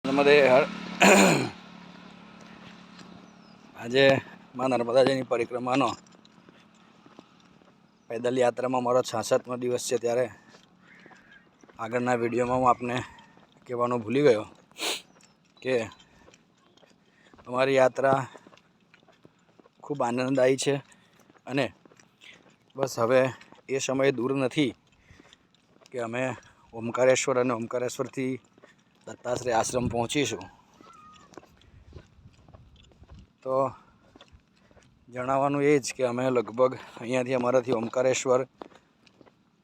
નર્મદે આજે માં નર્મદાજીની પરિક્રમાનો પેદલ યાત્રામાં મારો 66મો દિવસ છે. ત્યારે આગળના વિડીયોમાં હું આપને કહેવાનું ભૂલી ગયો કે અમારી યાત્રા ખૂબ આનંદદાયી છે અને બસ હવે એ સમય દૂર નથી કે અમે ઓમકારેશ્વર અને ઓમકારેશ્વરથી દત્તાશ્રેય આશ્રમ પહોંચીશું. તો જણાવવાનું એ જ કે અમે લગભગ અહીંયાથી અમારાથી ઓમકારેશ્વર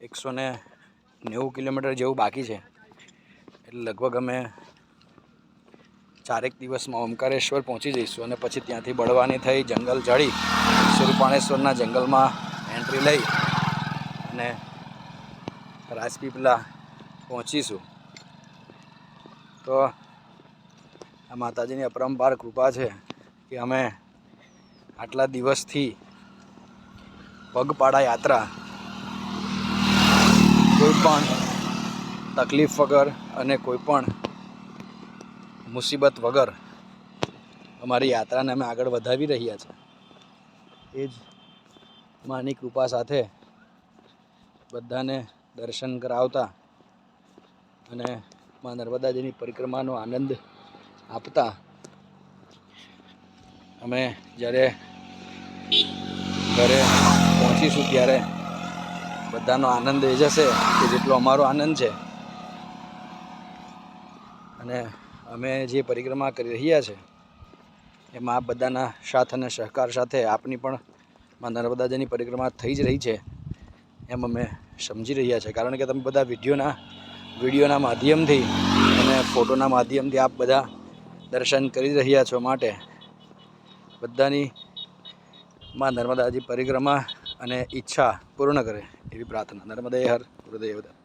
190 કિલોમીટર જેવું બાકી છે. એટલે લગભગ અમે 4 દિવસમાં ઓમકારેશ્વર પહોંચી જઈશું અને પછી ત્યાંથી બળવાની થઈ જંગલ ચડી સુરપાણેશ્વરના જંગલમાં એન્ટ્રી લઈ અને રાજપીપળા પહોંચીશું. તો આ માતાજીની અપરંપાર કૃપા છે કે અમે આટલા દિવસથી પગપાળા યાત્રા કોઈ પણ તકલીફ વગર અને કોઈ પણ મુસીબત વગર અમારી યાત્રાને અમે આગળ વધાવી રહ્યા છીએ. એ જ માની કૃપા સાથે બધાને દર્શન કરાવતા અને મા નર્મદાજીની પરિક્રમાનો આનંદ આપતા અમે જ્યારે ઘરે પહોંચીશું ત્યારે બધાનો આનંદ એ જશે કે જેટલો અમારો આનંદ છે. અને અમે જે પરિક્રમા કરી રહ્યા છે એમાં આપ બધાના સાથ અને સહકાર સાથે આપની પણ મા નર્મદાજીની પરિક્રમા થઈ જ રહી છે એમ અમે સમજી રહ્યા છે. કારણ કે તમે બધા વિડીયોના માધ્યમથી અને ફોટોના માધ્યમથી આપ બધા દર્શન કરી રહ્યા છો. માટે બધાની મા નર્મદાજી પરિક્રમા અને ઈચ્છા પૂર્ણ કરે એવી પ્રાર્થના. નર્મદે હર ગુરુદેવ દત્ત.